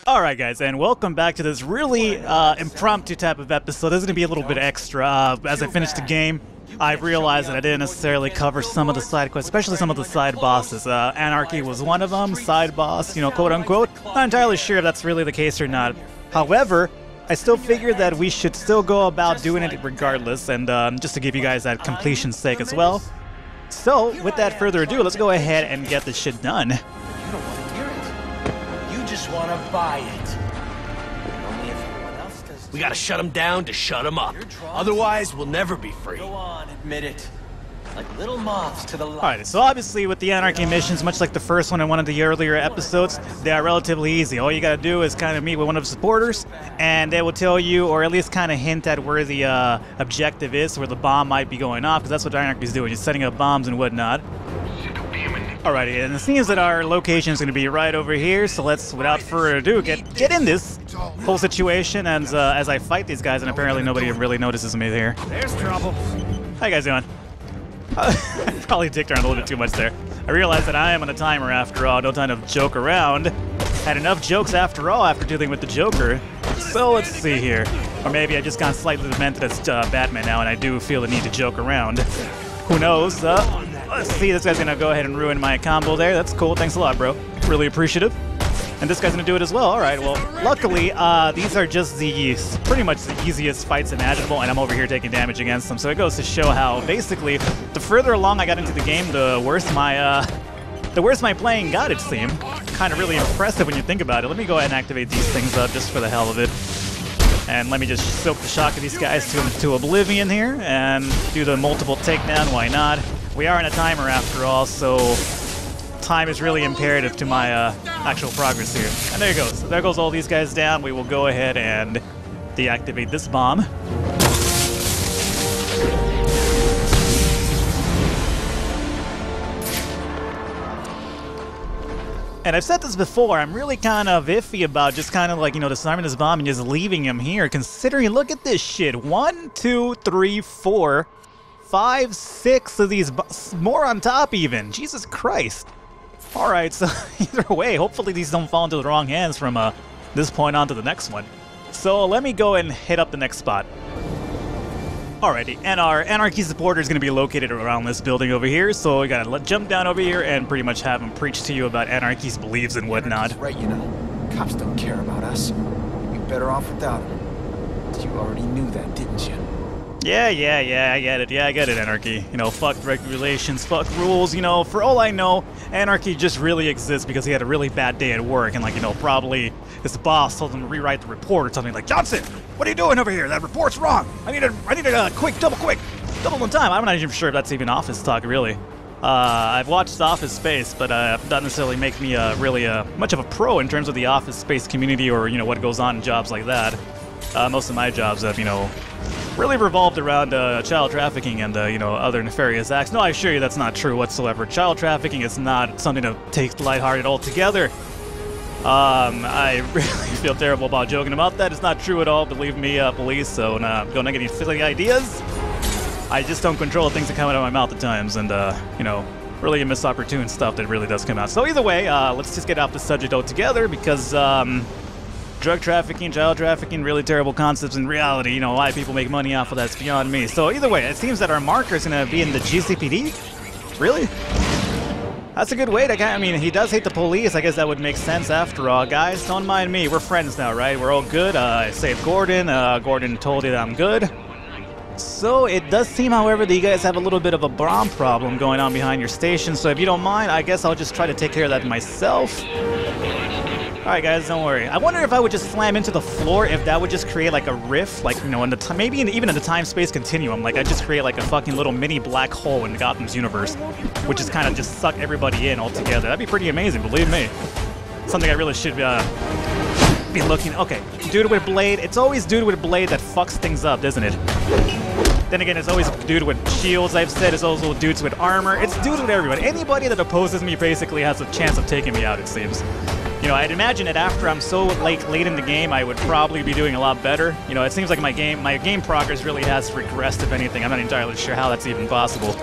Alright guys, and welcome back to this really impromptu type of episode. This is going to be a little bit extra. As I finished the game, I realized that I didn't necessarily cover some of the side quests, especially some of the side bosses. Anarchy was one of them, side boss, you know, quote unquote. Not entirely sure if that's really the case or not. However, I still figured that we should still go about doing it regardless, and just to give you guys that completion's sake as well. So, without further ado, let's go ahead and get this shit done. Just want to buy it. Only if everyone else does. We gotta shut them down to shut them up. Otherwise, we'll never be free. Go on, admit it. Like little moths to the light. Alright, so obviously with the Anarchy missions, much like the first one in one of the earlier episodes, they are relatively easy. All you gotta do is kind of meet with one of the supporters, and they will tell you, or at least kind of hint at where the objective is, where the bomb might be going off, because that's what Anarchy's doing, he's setting up bombs and whatnot. Alrighty, and it seems that our location is going to be right over here, so let's, without further ado, get in this whole situation as I fight these guys, and apparently nobody really notices me here. There's trouble. How you guys doing? I probably dicked around a little bit too much there. I realized that I am on a timer after all, no time to joke around. Had enough jokes after all after dealing with the Joker. So let's see here. Or maybe I just got slightly demented as Batman now, and I do feel the need to joke around. Who knows? Let's see, this guy's gonna go ahead and ruin my combo there. That's cool, thanks a lot, bro. Really appreciative. And this guy's gonna do it as well. Alright, well, luckily, these are just pretty much the easiest fights imaginable, and I'm over here taking damage against them. So it goes to show how, basically, the further along I got into the game, the worse my playing got, it seemed. Kind of really impressive when you think about it. Let me go ahead and activate these things up just for the hell of it. And let me just soak the shock of these guys to oblivion here, and do the multiple takedown, why not? We are in a timer after all, so time is really imperative to my actual progress here. And there you go. So there goes all these guys down. We will go ahead and deactivate this bomb. And I've said this before, I'm really kind of iffy about just kind of like, you know, disarming this bomb and just leaving him here, considering, look at this shit. 1, 2, 3, 4, 5, 6 of these, more on top even. Jesus Christ. Alright, so either way, hopefully these don't fall into the wrong hands from this point on to the next one. So let me go and hit up the next spot. Alrighty, and our Anarchy supporter is going to be located around this building over here, so we gotta jump down over here and pretty much have him preach to you about Anarchy's beliefs and whatnot. Anarchy's right, you know. Cops don't care about us. We'd be better off without them. You already knew that, didn't you? Yeah, I get it. Yeah, I get it, Anarchy. You know, fuck regulations, fuck rules, you know, for all I know, Anarchy just really exists because he had a really bad day at work, and like, you know, probably his boss told him to rewrite the report or something like, Johnson, what are you doing over here? That report's wrong. I need a double in time. I'm not even sure if that's even Office talk, really. I've watched Office Space, but that doesn't necessarily make me really much of a pro in terms of the Office Space community or, you know, what goes on in jobs like that. Most of my jobs have, you know, really revolved around child trafficking and, you know, other nefarious acts. No, I assure you that's not true whatsoever. Child trafficking is not something to take lighthearted altogether. I really feel terrible about joking about that. It's not true at all, believe me, police, so don't get any silly ideas. I just don't control things that come out of my mouth at times, and, you know, really misopportune stuff that really does come out. So either way, let's just get off the subject altogether, because, drug trafficking, child trafficking, really terrible concepts in reality. You know, why people make money off of that's beyond me. So either way, it seems that our marker is going to be in the GCPD? Really? That's a good way to I mean, he does hate the police. I guess that would make sense after all. Guys, don't mind me. We're friends now, right? We're all good. I saved Gordon. Gordon told you that I'm good. So it does seem, however, that you guys have a little bit of a bomb problem going on behind your station. So if you don't mind, I guess I'll just try to take care of that myself. Alright guys, don't worry. I wonder if I would just slam into the floor, if that would just create like a rift, like, you know, in the maybe even in the time-space continuum, like I just create like a fucking little mini black hole in Gotham's universe, which is kind of just suck everybody in altogether. That'd be pretty amazing, believe me. Something I really should be looking. Okay, dude with blade. It's always dude with blade that fucks things up, isn't it? Then again, it's always dude with shields, I've said. It's also dudes with armor. It's dudes with everybody. Anybody that opposes me basically has a chance of taking me out, it seems. You know, I'd imagine that after I'm so late in the game, I would probably be doing a lot better. You know, it seems like my game progress really has regressed, if anything. I'm not entirely sure how that's even possible.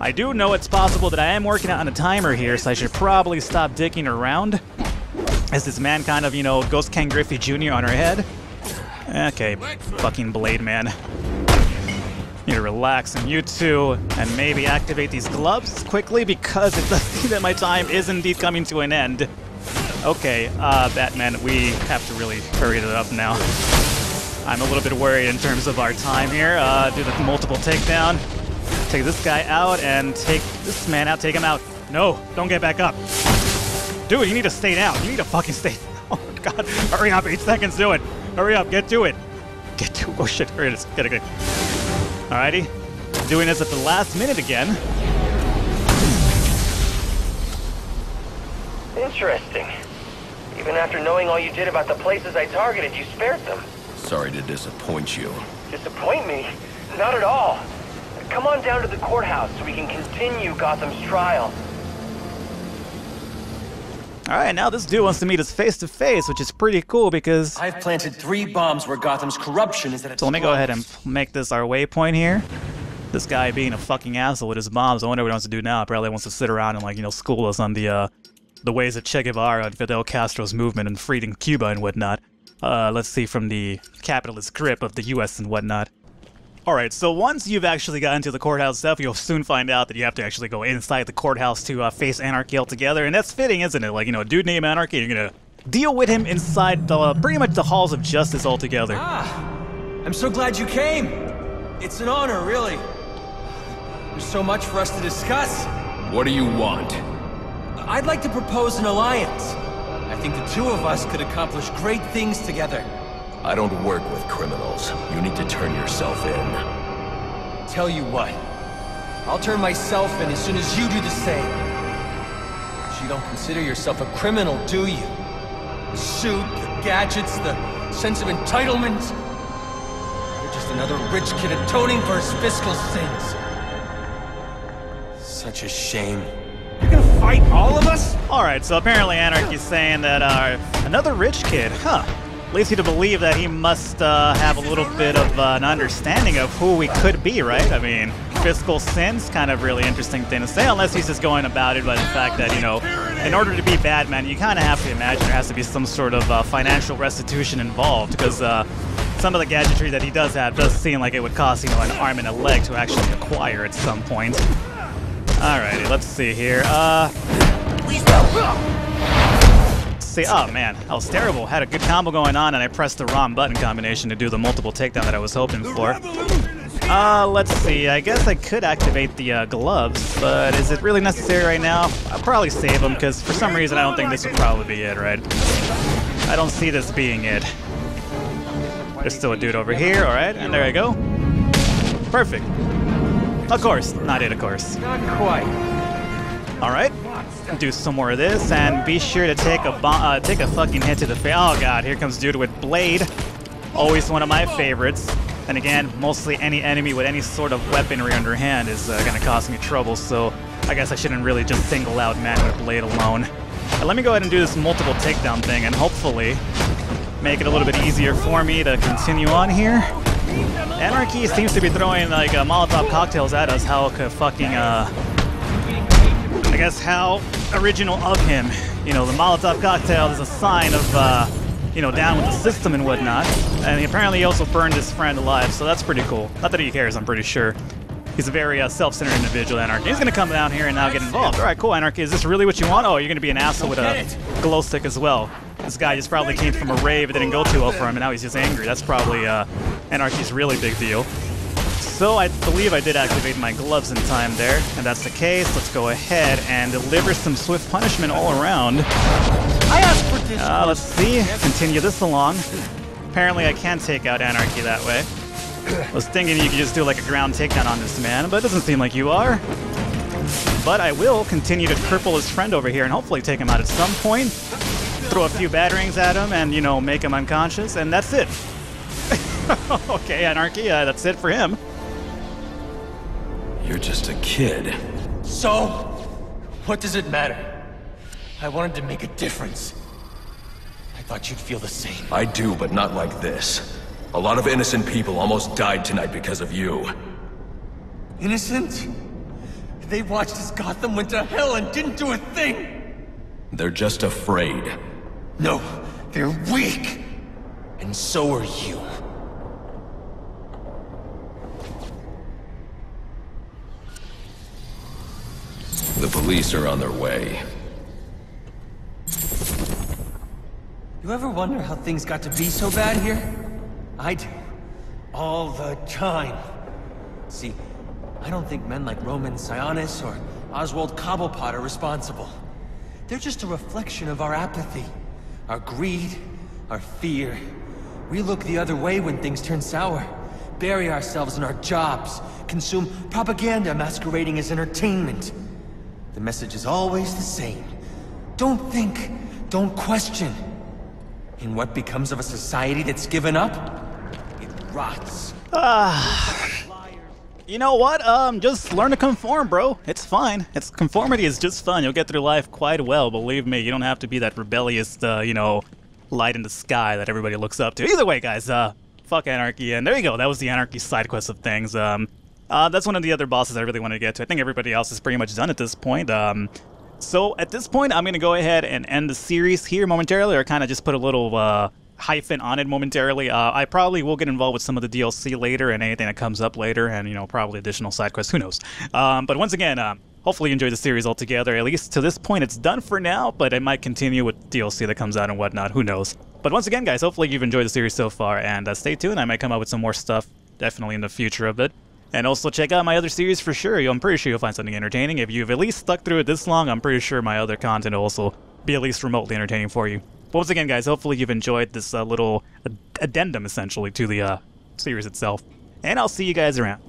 I do know it's possible that I am working on a timer here, so I should probably stop dicking around. Is this man kind of, you know, Ghost Ken Griffey Jr. on her head? Okay, fucking Blade Man. Need to relax, and you too, and maybe activate these gloves quickly because it does seem that my time is indeed coming to an end. Okay, Batman, we have to really hurry it up now. I'm a little bit worried in terms of our time here. Do the multiple takedown. Take this guy out and take this man out. Take him out. No, don't get back up. Dude, you need to stay down. You need to fucking stay. Oh god, hurry up, 8 seconds, do it. Hurry up, get to it. Get to, oh shit, here it is. Get it. Alrighty, doing this at the last minute again. Interesting. Even after knowing all you did about the places I targeted, you spared them. Sorry to disappoint you. Disappoint me? Not at all. Come on down to the courthouse so we can continue Gotham's trial. Alright, now this dude wants to meet us face to face, which is pretty cool because... I've planted 3 bombs where Gotham's corruption is at its So let me go ahead and make this our waypoint here. This guy being a fucking asshole with his bombs, I wonder what he wants to do now. Probably wants to sit around and, like, you know, school us on the ways of Che Guevara and Fidel Castro's movement and freedom Cuba and whatnot. Let's see, from the capitalist grip of the US and whatnot. Alright, so once you've actually gotten to the courthouse stuff, you'll soon find out that you have to actually go inside the courthouse to face Anarchy altogether, and that's fitting, isn't it? Like, you know, a dude named Anarchy, you're gonna deal with him inside the, pretty much the halls of justice altogether. I'm so glad you came. It's an honor, really. There's so much for us to discuss. What do you want? I'd like to propose an alliance. I think the 2 of us could accomplish great things together. I don't work with criminals. You need to turn yourself in. Tell you what, I'll turn myself in as soon as you do the same. But you don't consider yourself a criminal, do you? The suit, the gadgets, the sense of entitlement. You're just another rich kid atoning for his fiscal sins. Such a shame. You're gonna fight all of us? Alright, so apparently Anarchy's saying that another rich kid, huh? Leads you to believe that he must have a little bit of an understanding of who we could be, right? I mean, fiscal sins, kind of really interesting thing to say, unless he's just going about it by the fact that, you know, in order to be Batman, you kind of have to imagine there has to be some sort of financial restitution involved, because some of the gadgetry that he does have does seem like it would cost, you know, an arm and a leg to actually acquire at some point. Alrighty, let's see here. See, oh man, that was terrible. Had a good combo going on, and I pressed the wrong button combination to do the multiple takedown that I was hoping for. Let's see. I guess I could activate the gloves, but is it really necessary right now? I'll probably save them, because for some reason I don't think this would probably be it, right? I don't see this being it. There's still a dude over here, alright, and there I go. Perfect. Of course, not it, of course. Not quite. Alright. Do some more of this, and be sure to take a fucking hit to the face. Oh god, here comes dude with Blade. Always one of my favorites. And again, mostly any enemy with any sort of weaponry under hand is gonna cause me trouble, so I guess I shouldn't really just single out man with Blade alone. But let me go ahead and do this multiple takedown thing, and hopefully make it a little bit easier for me to continue on here. Anarchy seems to be throwing like Molotov cocktails at us. How fucking I guess how original of him. You know, the Molotov cocktail is a sign of, you know, down with the system and whatnot. And apparently he also burned his friend alive, so that's pretty cool. Not that he cares, I'm pretty sure. He's a very self-centered individual, Anarchy. He's gonna come down here and now get involved. Alright, cool, Anarchy. Is this really what you want? Oh, you're gonna be an asshole with a glow stick as well. This guy just probably came from a rave. It didn't go too well for him, and now he's just angry. That's probably Anarchy's really big deal. So I believe I did activate my gloves in time there, and that's the case. Let's go ahead and deliver some swift punishment all around. I asked for this. Let's see. Continue this along. Apparently I can take out Anarchy that way. I was thinking you could just do like a ground takedown on this man, but it doesn't seem like you are. But I will continue to cripple his friend over here and hopefully take him out at some point. Throw a few batterings at him and, you know, make him unconscious, and that's it. Okay, Anarchy, that's it for him. You're just a kid. So, what does it matter? I wanted to make a difference. I thought you'd feel the same. I do, but not like this. A lot of innocent people almost died tonight because of you. Innocent? They watched as Gotham went to hell and didn't do a thing! They're just afraid. No, they're weak! And so are you. The police are on their way. You ever wonder how things got to be so bad here? I do. All the time. See, I don't think men like Roman Sionis or Oswald Cobblepot are responsible. They're just a reflection of our apathy, our greed, our fear. We look the other way when things turn sour, bury ourselves in our jobs, consume propaganda masquerading as entertainment. The message is always the same. Don't think, don't question. And what becomes of a society that's given up? It rots. You know what? Just learn to conform, bro. It's fine. Conformity is just fun. You'll get through life quite well, believe me. You don't have to be that rebellious, you know, light in the sky that everybody looks up to. Either way, guys, fuck Anarchy, and there you go. That was the Anarchy side quest of things. That's one of the other bosses I really want to get to. I think everybody else is pretty much done at this point. So at this point, I'm going to go ahead and end the series here momentarily, or kind of just put a little hyphen on it momentarily. I probably will get involved with some of the DLC later and anything that comes up later, and, you know, probably additional side quests, who knows. But once again, hopefully you enjoy the series altogether. At least to this point, it's done for now, but it might continue with DLC that comes out and whatnot, who knows. But once again, guys, hopefully you've enjoyed the series so far, and stay tuned. I might come up with some more stuff, definitely in the future of it. And also check out my other series for sure. I'm pretty sure you'll find something entertaining. If you've at least stuck through it this long, I'm pretty sure my other content will also be at least remotely entertaining for you. But once again, guys, hopefully you've enjoyed this little addendum, essentially, to the series itself. And I'll see you guys around.